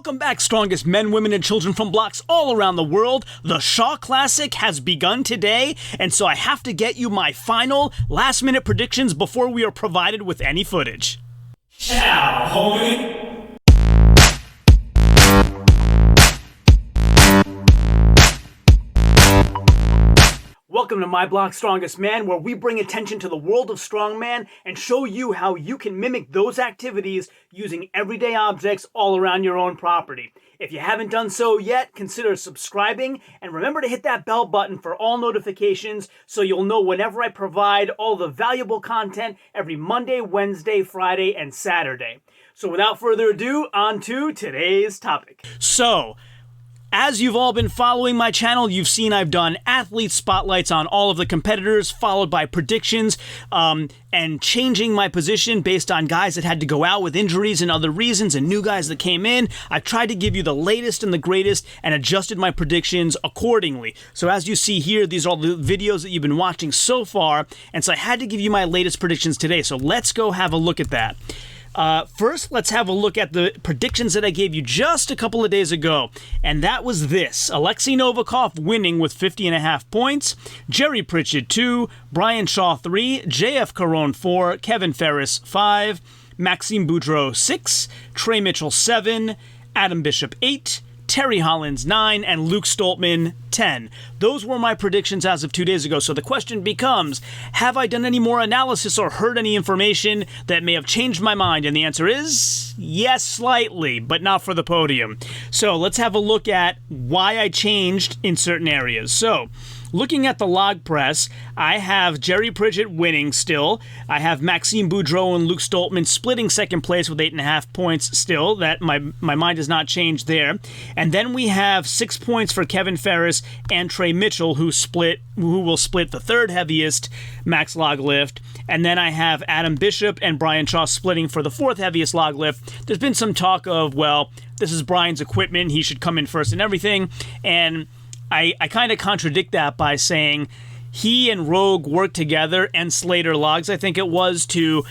Welcome back, strongest men, women, and children from blocks all around the world. The Shaw Classic has begun today, and so I have to get you my final, last-minute predictions before we are provided with any footage. Ciao, homie! Welcome to My Block Strongest Man, where we bring attention to the world of strongman and show you how you can mimic those activities using everyday objects all around your own property. If you haven't done so yet, consider subscribing and remember to hit that bell button for all notifications so you'll know whenever I provide all the valuable content every Monday, Wednesday, Friday, and Saturday. So without further ado, on to today's topic. As you've all been following my channel, you've seen I've done athlete spotlights on all of the competitors, followed by predictions, and changing my position based on guys that had to go out with injuries and other reasons, and new guys that came in. I've tried to give you the latest and the greatest and adjusted my predictions accordingly. So as you see here, these are all the videos that you've been watching so far, and so I had to give you my latest predictions today. So let's go have a look at that. First, let's have a look at the predictions that I gave you just a couple of days ago, and that was this. Alexei Novikov winning with 50.5 points, Jerry Pritchett 2, Brian Shaw 3, JF Caron 4, Kevin Ferris 5, Maxime Boudreau 6, Trey Mitchell 7, Adam Bishop 8, Terry Hollins 9, and Luke Stoltman 10. Those were my predictions as of 2 days ago, so the question becomes, have I done any more analysis or heard any information that may have changed my mind? And the answer is yes, slightly, but not for the podium. So let's have a look at why I changed in certain areas. So, looking at the log press, I have Jerry Pritchett winning still. I have Maxime Boudreau and Luke Stoltman splitting second place with 8.5 points still. That my mind has not changed there. And then we have 6 points for Kevin Ferris and Trey Mitchell, who will split the third heaviest max log lift. And then I have Adam Bishop and Brian Shaw splitting for the fourth heaviest log lift. There's been some talk of, well, this is Brian's equipment, he should come in first and everything. And I kind of contradict that by saying he and Rogue worked together, and Slater Logs, I think it was, to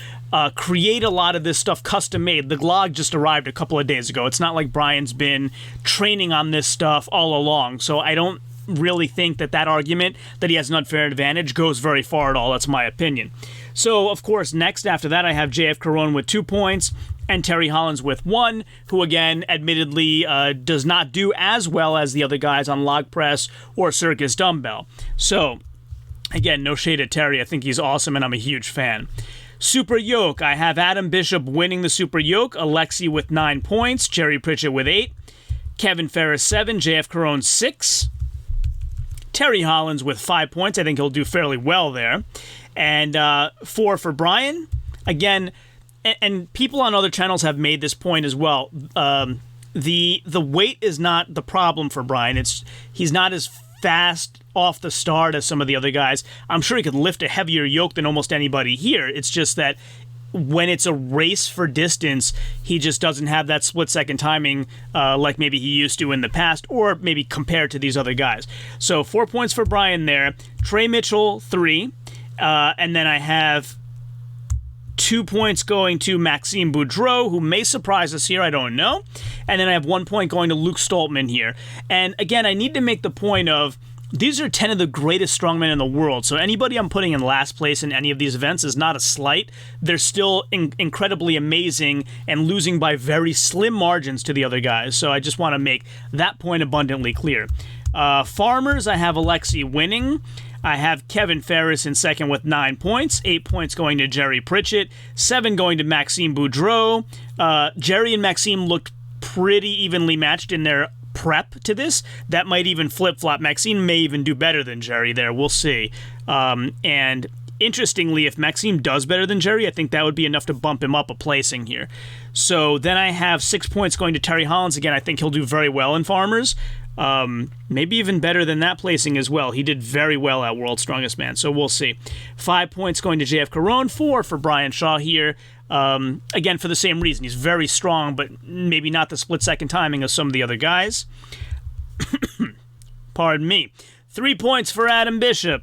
create a lot of this stuff custom made. The log just arrived a couple of days ago. It's not like Brian's been training on this stuff all along. So I don't really think that argument that he has an unfair advantage goes very far at all. That's my opinion. So, of course, next after that, I have JF Caron with 2 points. And Terry Hollins with 1, who again, admittedly, does not do as well as the other guys on log press or circus dumbbell. So, again, no shade at Terry. I think he's awesome, and I'm a huge fan. Super yoke, I have Adam Bishop winning the super yoke, Alexei with 9 points, Jerry Pritchett with 8, Kevin Ferris 7, JF Caron 6, Terry Hollins with 5 points. I think he'll do fairly well there. And 4 for Brian. Again, and people on other channels have made this point as well. The weight is not the problem for Brian. He's not as fast off the start as some of the other guys. I'm sure he could lift a heavier yoke than almost anybody here. It's just that when it's a race for distance, he just doesn't have that split-second timing like maybe he used to in the past, or maybe compared to these other guys. So 4 points for Brian there. Trey Mitchell, 3. And then I have 2 points going to Maxime Boudreau, who may surprise us here, I don't know. And then I have 1 point going to Luke Stoltman here. And again, I need to make the point of, these are 10 of the greatest strongmen in the world, so anybody I'm putting in last place in any of these events is not a slight. They're still incredibly amazing and losing by very slim margins to the other guys, so I just want to make that point abundantly clear. Farmers, I have Alexei winning. I have Kevin Ferris in second with 9 points, 8 points going to Jerry Pritchett, 7 going to Maxime Boudreau. Jerry and Maxime looked pretty evenly matched in their prep to this. That might even flip-flop. Maxime may even do better than Jerry there. We'll see. And interestingly, if Maxime does better than Jerry, I think that would be enough to bump him up a placing here. So then I have 6 points going to Terry Hollins. Again, I think he'll do very well in Farmers. Maybe even better than that placing as well. He did very well at World's Strongest Man, so we'll see. 5 points going to JF Caron, 4 for Brian Shaw here. Again, for the same reason. He's very strong, but maybe not the split-second timing of some of the other guys. Pardon me. 3 points for Adam Bishop,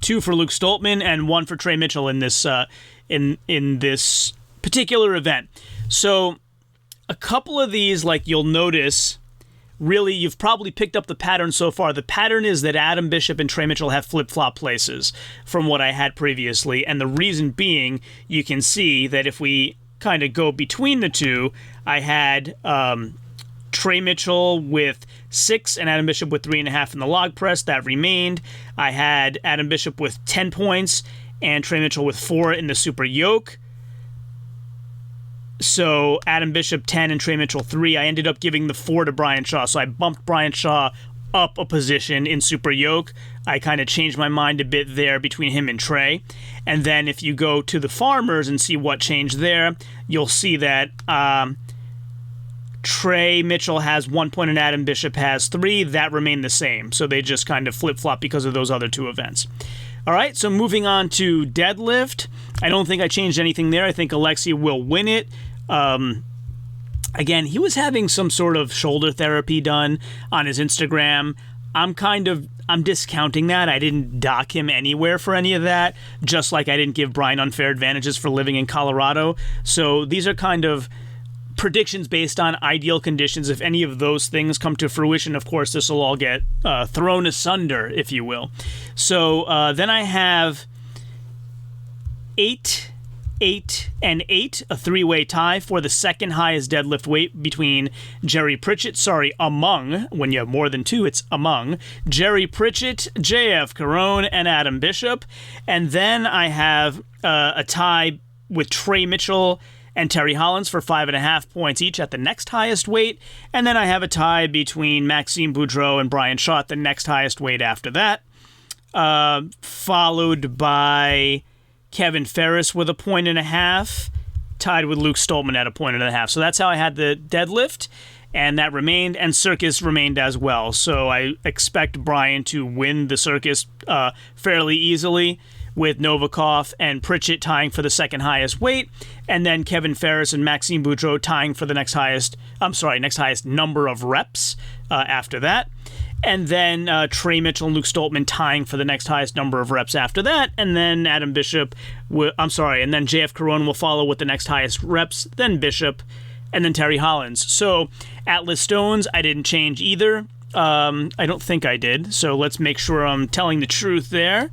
2 for Luke Stoltman, and 1 for Trey Mitchell in this in this particular event. So a couple of these, like you'll notice, really, you've probably picked up the pattern so far. The pattern is that Adam Bishop and Trey Mitchell have flip-flop places from what I had previously. And the reason being, you can see that if we kind of go between the two, I had Trey Mitchell with 6 and Adam Bishop with 3.5 in the log press. That remained. I had Adam Bishop with 10 points and Trey Mitchell with 4 in the super yoke. So Adam Bishop 10 and Trey Mitchell 3. I ended up giving the 4 to Brian Shaw. So I bumped Brian Shaw up a position in super yoke. I kind of changed my mind a bit there between him and Trey. And then if you go to the farmers and see what changed there, you'll see that Trey Mitchell has 1 point and Adam Bishop has 3. That remained the same. So they just kind of flip-flop because of those other 2 events. All right, so moving on to deadlift. I don't think I changed anything there. I think Alexei will win it. Again, he was having some sort of shoulder therapy done on his Instagram. I'm discounting that. I didn't dock him anywhere for any of that, just like I didn't give Brian unfair advantages for living in Colorado. So these are kind of predictions based on ideal conditions. If any of those things come to fruition, of course, this will all get thrown asunder, if you will. So then I have 8, 8, and 8, a 3-way tie for the second highest deadlift weight between Jerry Pritchett, among, when you have more than 2, it's among, Jerry Pritchett, JF Carone, and Adam Bishop. And then I have a tie with Trey Mitchell and Terry Hollins for 5.5 points each at the next highest weight. And then I have a tie between Maxime Boudreau and Brian Shaw at the next highest weight after that, followed by Kevin Ferris with 1.5 tied with Luke Stoltman at 1.5. So that's how I had the deadlift, and that remained, and circus remained as well. So I expect Brian to win the circus fairly easily, with Novikov and Pritchett tying for the second highest weight, and then Kevin Ferris and Maxime Boudreau tying for the next highest number of reps after that. And then Trey Mitchell and Luke Stoltman tying for the next highest number of reps after that. And then and then JF Carone will follow with the next highest reps, then Bishop, and then Terry Hollins. So Atlas Stones, I didn't change either. I don't think I did. So let's make sure I'm telling the truth there.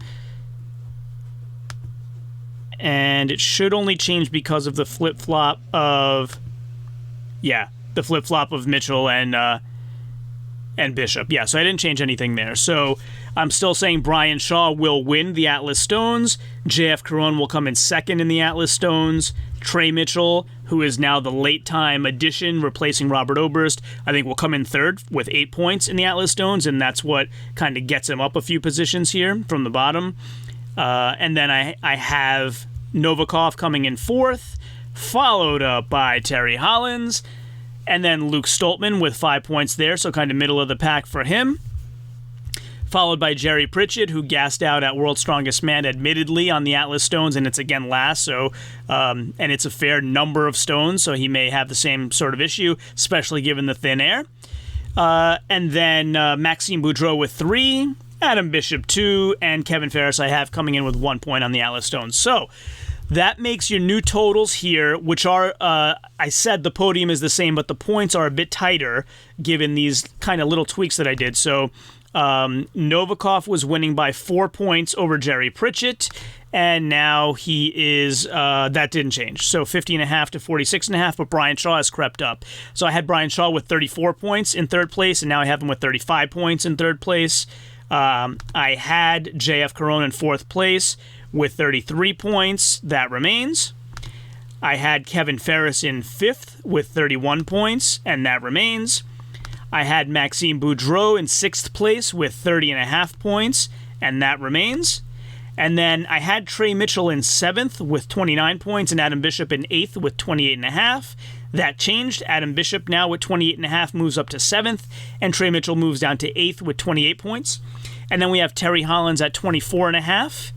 And it should only change because of the flip-flop of Mitchell and Bishop. Yeah, so I didn't change anything there. So I'm still saying Brian Shaw will win the Atlas Stones. JF Carone will come in second in the Atlas Stones. Trey Mitchell, who is now the late-time addition, replacing Robert Oberst, I think will come in third with 8 points in the Atlas Stones, and that's what kind of gets him up a few positions here from the bottom. And then I have Novikov coming in fourth, followed up by Terry Hollins, and then Luke Stoltman with 5 points there, so kind of middle of the pack for him. Followed by Jerry Pritchett, who gassed out at World's Strongest Man, admittedly, on the Atlas Stones, and it's again last, so and it's a fair number of stones, so he may have the same sort of issue, especially given the thin air. And then Maxime Boudreau with 3, Adam Bishop 2, and Kevin Ferris I have coming in with 1 point on the Atlas Stones. So that makes your new totals here, which are, I said the podium is the same, but the points are a bit tighter given these kind of little tweaks that I did. So Novikov was winning by 4 points over Jerry Pritchett, and now he is, that didn't change. So 50.5 to 46.5, but Brian Shaw has crept up. So I had Brian Shaw with 34 points in third place, and now I have him with 35 points in third place. I had JF Carone in fourth place with 33 points. That remains. I had Kevin Ferris in fifth with 31 points, and that remains. I had Maxime Boudreau in sixth place with 30.5 points, and that remains. And then I had Trey Mitchell in seventh with 29 points, and Adam Bishop in eighth with 28.5. That changed. Adam Bishop now with 28.5 moves up to seventh, and Trey Mitchell moves down to eighth with 28 points. And then we have Terry Hollins at 24.5,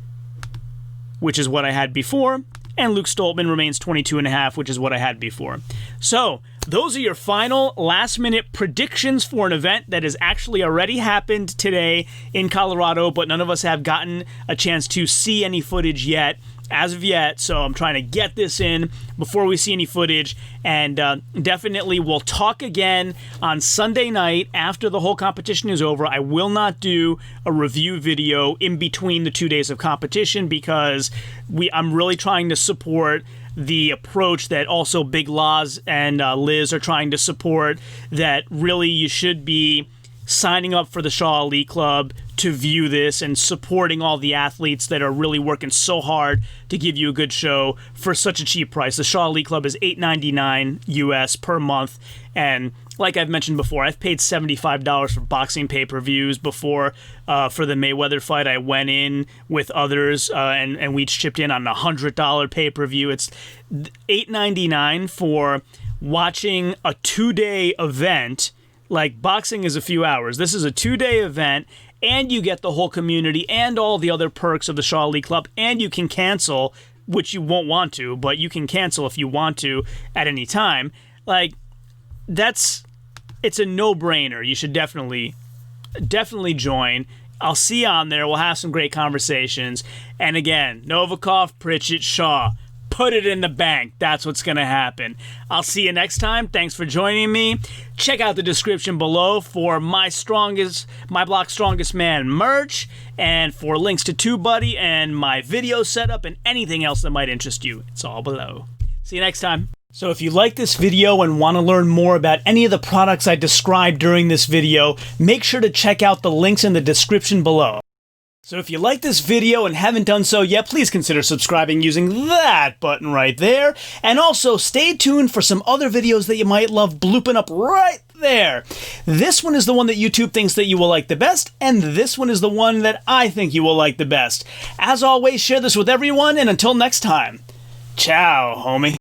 which is what I had before, and Luke Stoltman remains 22.5, which is what I had before. So those are your final last-minute predictions for an event that has actually already happened today in Colorado, but none of us have gotten a chance to see any footage yet as of yet, so I'm trying to get this in before we see any footage, and definitely we'll talk again on Sunday night after the whole competition is over. I will not do a review video in between the 2 days of competition because I'm really trying to support the approach that also Big Loz and Liz are trying to support, that really you should be signing up for the Shaw Elite Club to view this and supporting all the athletes that are really working so hard to give you a good show for such a cheap price. The Shaw Elite Club is $8.99 US per month, and like I've mentioned before, I've paid $75 for boxing pay-per-views before. For the Mayweather fight, I went in with others, and we each chipped in on a $100 pay-per-view. It's $8.99 for watching a 2-day event. Like, boxing is a few hours. This is a 2-day event, and you get the whole community and all the other perks of the Shaw Elite Club, and you can cancel, which you won't want to, but you can cancel if you want to at any time. Like, it's a no-brainer. You should definitely join. I'll see you on there. We'll have some great conversations. And again, Novikov, Pritchett, Shaw. Put it in the bank. That's what's going to happen. I'll see you next time. Thanks for joining me. Check out the description below for My Block Strongest Man merch, and for links to TubeBuddy and my video setup and anything else that might interest you. It's all below. See you next time. So if you like this video and want to learn more about any of the products I described during this video, make sure to check out the links in the description below. So if you like this video and haven't done so yet, please consider subscribing using that button right there. And also, stay tuned for some other videos that you might love blooping up right there. This one is the one that YouTube thinks that you will like the best, and this one is the one that I think you will like the best. As always, share this with everyone, and until next time, ciao, homie.